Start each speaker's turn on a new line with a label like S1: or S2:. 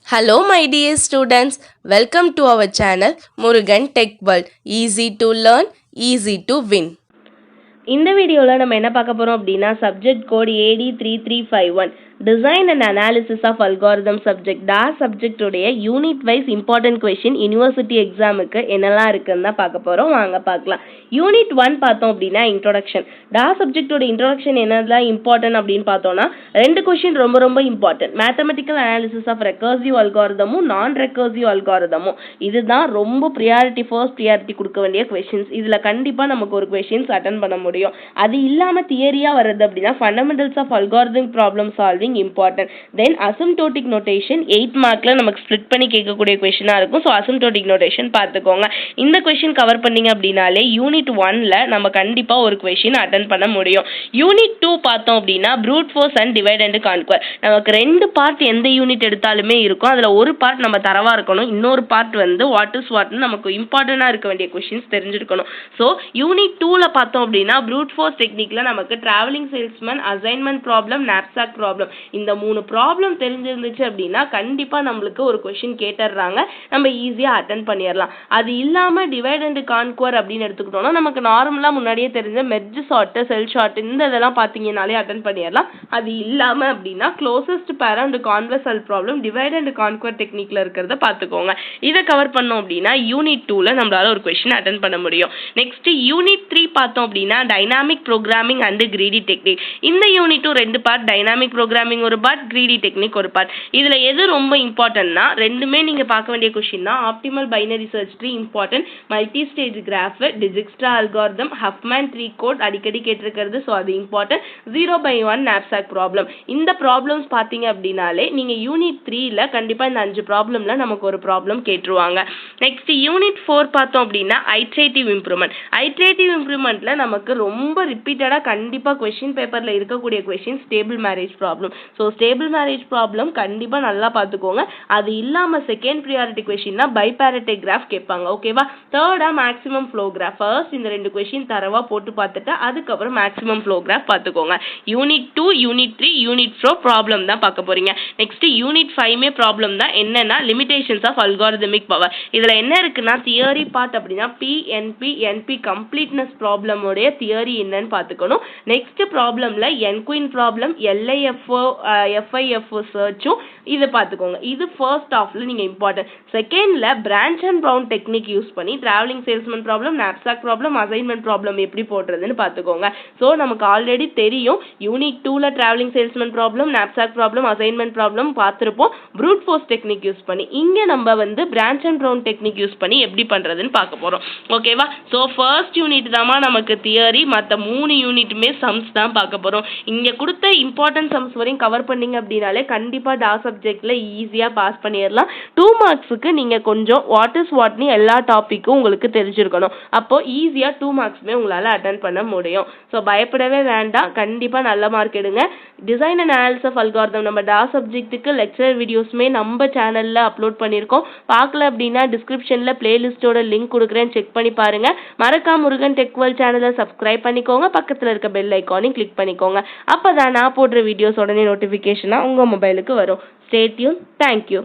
S1: Hello my dear students, welcome to our channel Murugan Tech World. Easy to learn, easy to win. இந்த வீடியோவில் நம்ம என்ன பார்க்க போகிறோம் அப்படின்னா subject code AD3351 design and analysis of algorithm subject சப்ஜெக்டோடைய unit wise important question university எக்ஸாமுக்கு என்னெல்லாம் இருக்குன்னு தான் பார்க்க போகிறோம். வாங்க பார்க்கலாம். யூனிட் 1 பார்த்தோம் அப்படின்னா இன்ட்ரோடக்ஷன். சப்ஜெக்டோட இன்ட்ரோடக்ஷன் என்னதான் இம்பார்ட்டன்ட் அப்படின்னு பார்த்தோம்னா ரெண்டு கொஸ்டின் ரொம்ப ரொம்ப important. Mathematical analysis of recursive அல்காரிதமும் நான் ரெக்கர்சிவ் அல்காரிதமும் இதுதான் ரொம்ப ஃபர்ஸ்ட் ப்ரியாரிட்டி கொடுக்க வேண்டிய கொஸ்டின்ஸ். இதில் கண்டிப்பாக நமக்கு ஒரு கொஸ்டின்ஸ் அட்டன் பண்ண முடியும். அது இல்லாம தியரியா வருது அப்படின்னா fundamentals of algorithm problem solving important. Then asymptotic notation 8 மார்க்ல நமக்கு ஸ்ப்ளிட் பண்ணி கேட்கக்கூடிய கொஸ்டினா இருக்கும். ஸோ அசிம்ப்டோட்டிக் நோட்டேஷன் பார்த்துக்கோங்க. இந்த கொஸ்டின் கவர் பண்ணீங்க அப்படின்னாலே யூனிட் 1ல நம்ம கண்டிப்பா ஒரு கொஸ்டின் அட்டன் பண்ண முடியும். யூனிட் 2 பார்த்தோம் அப்படின்னா fruit force and divide and conquer. நமக்கு ரெண்டு பார்ட் எந்த யூனிட் எடுத்தாலுமே இருக்கும். அதுல ஒரு பார்ட் நம்ம தரவா இருக்கணும், இன்னொரு பார்ட் வந்து வாட் இஸ் வாட்னு நமக்கு இம்பார்ட்டன்டா இருக்க வேண்டிய கொஸ்டின்ஸ் தெரிஞ்சிருக்கணும். ஸோ யூனிட் 2ல பார்த்தோம் அப்படின்னா ப்ரூட் ஃபோர்ஸ் டெக்னிக்ல நமக்கு travelling salesman, assignment problem, knapsack problem இந்த 3 ப்ராப்ளம் தெரிஞ்சிருந்துச்சு அப்படின்னா கண்டிப்பா நம்மளுக்கு ஒரு கொஸ்டின் கேட்டுறாங்க, நம்ம ஈஸியா அட்டன் பண்ணிடலாம். அது இல்லாம டிவைட் அண்ட் கான்குவர் அப்படின்னு எடுத்துக்கிட்டோம்னா நமக்கு நார்மலா முன்னாடியே தெரிஞ்ச மெர்ஜ் ஷார்ட், செல் ஷார்ட் இந்த இதெல்லாம் பாத்தீங்கன்னாலே அட்டன் பண்ணிடலாம். அது இல்லாம அப்படின்னா closest pair and convex hull problem divide and conquer டெக்னிக்ல இருக்கிறத பாத்துக்கோங்க. இதை கவர் பண்ணோம் அப்படின்னா யூனிட் 2ல நம்மளால ஒரு கொஸ்டின் அட்டன் பண்ண முடியும். நெக்ஸ்ட் யூனிட் 3 பார்த்தோம் அப்படின்னா dynamic programming and greedy technique. இந்த யூனிட்டும் ரெண்டு பார்ட், டைனாமிக் ப்ரோக்ராமிங் ஒரு பார்ட், கிரீடி டெக்னிக் ஒரு பார்ட். இதுல எது ரொம்ப இம்பார்ட்டன்ட்னா ரெண்டுமே நீங்க பார்க்க வேண்டிய கொஸ்டின் தான். Optimal binary search tree important, multi stage graph, Dijkstra algorithm, Huffman tree code அடிக்கடி கேட்டிருக்கிறது. ஸோ அது இம்பார்ட்டன்ட். 0/1 knapsack problem. இந்த ப்ராப்ளம்ஸ் பார்த்தீங்க அப்படின்னாலே நீங்க யூனிட் 3ல கண்டிப்பா இந்த 5 ப்ராப்ளம்ல நமக்கு ஒரு ப்ராப்ளம் கேட்டுருவாங்க. நெக்ஸ்ட் யூனிட் 4 பார்த்தோம் அப்படின்னா ஐட்ரேட்டிவ் இம்ப்ரூவ்மெண்ட். ஐட்ரேட்டிவ் இம்ப்ரூவ்மெண்ட்ல நமக்கு ரொம்ப ரிப்பீட்டடா கண்டிப்பா கொஸ்டின் பேப்பர்ல இருக்கக்கூடிய question stable marriage problem. So stable marriage problem கண்டிப்பா நல்லா பார்த்துக்கோங்க. அது இல்லாம செகண்ட் ப்ரியாரிட்டி கொஸ்டின்னா பைபாரட்டிக் கிராஃப் கேட்பாங்க. ஓகேவா? தேர்டா மேக்ஸிமம் ஃப்ளோ கிராஃப். ஃபர்ஸ்ட் இந்த ரெண்டு கொஸ்டின் தரவா போட்டு பார்த்துட்டு அதுக்கப்புறம் மேக்ஸிமம் ஃப்ளோ கிராஃப் பார்த்துக்கோங்க. யூனிட் 2, யூனிட் 3, யூனிட் 4 ப்ராப்ளம் தான் பார்க்க போறீங்க. நெக்ஸ்ட் யூனிட் 5மே ப்ராப்ளம் தான். என்னன்னா லிமிடேஷன்ஸ் ஆஃப் அல்காரிதமிக் பவர். இதுல என்ன இருக்குன்னா தியரி பார்ட் அப்படின்னா NP கம்ப்ளீட்னஸ் ப்ராப்ளம் உடைய தியரி என்னன்னு பார்த்துக்கணும். நெக்ஸ்ட் ப்ராப்ளம்ல என்குயின் ப்ராப்ளம், FIFO சர்ச்சும் இதை பார்த்துக்கோங்க. இது ஃபர்ஸ்ட் ஆஃப்ல நீங்க இம்பார்ட்டன்ட். செகண்ட்ல பிரான்ச் அண்ட் பிரவுன் டெக்னிக் யூஸ் பண்ணி travelling salesman problem, knapsack problem, assignment problem எப்படி போடுறதுன்னு பார்த்துக்கோங்க. ஸோ நமக்கு ஆல்ரெடி தெரியும் யூனிட் 2ல travelling salesman problem, knapsack problem, assignment problem பார்த்துருப்போம் ப்ரூட் ஃபோர்ஸ் டெக்னிக் யூஸ் பண்ணி. இங்க நம்ம வந்து பிரான்ச் அண்ட் பிரவுன் டெக்னிக் யூஸ் பண்ணி எப்படி பண்றதுன்னு பார்க்க போறோம். ஓகேவா? ஸோ ஃபர்ஸ்ட் யூனிட் தாமா நமக்கு தியரி, மற்ற 3 யூனிட்டுமே சம்ஸ் தான் பார்க்க போறோம். இங்க கொடுத்த இம்பார்ட்டன்ட் சம்ஸ் வரையும் கவர் பண்ணீங்க அப்படின்னாலே கண்டிப்பா சப்ஜெக்ட்ல ஈஸியா பாஸ் பண்ணிடலாம். 2 மார்க்ஸுக்கு நீங்க கொஞ்சம் வாட் இஸ் வாட்னு எல்லா டாபிக்கும் உங்களுக்கு தெரிஞ்சிருக்கணும். அப்போ ஈஸியா 2 மார்க்ஸ்மே உங்களால அட்டன் பண்ண முடியும். ஸோ பயப்படவே வேண்டாம், கண்டிப்பா நல்ல மார்க் எடுங்க. Design and analysis of algorithm நம்ம சப்ஜெக்ட்டுக்கு லெக்சர் வீடியோஸ்மே நம்ம சேனல்ல அப்லோட் பண்ணியிருக்கோம். பார்க்கல அப்படின்னா டிஸ்கிரிப்ஷன்ல பிளேலிஸ்டோட லிங்க் கொடுக்குறேன், செக் பண்ணி பாருங்க. மறக்காம முருகன் டெக் வேர்ல்ட் சேனலை சப்ஸ்கிரைப் பண்ணிக்கோங்க, பக்கத்துல இருக்க பெல் ஐக்கானையும் கிளிக் பண்ணிக்கோங்க. அப்பதான் நான் போடுற வீடியோஸ் உடனே நோட்டிஃபிகேஷனா உங்க மொபைலுக்கு வரும். Stay tuned. Thank you.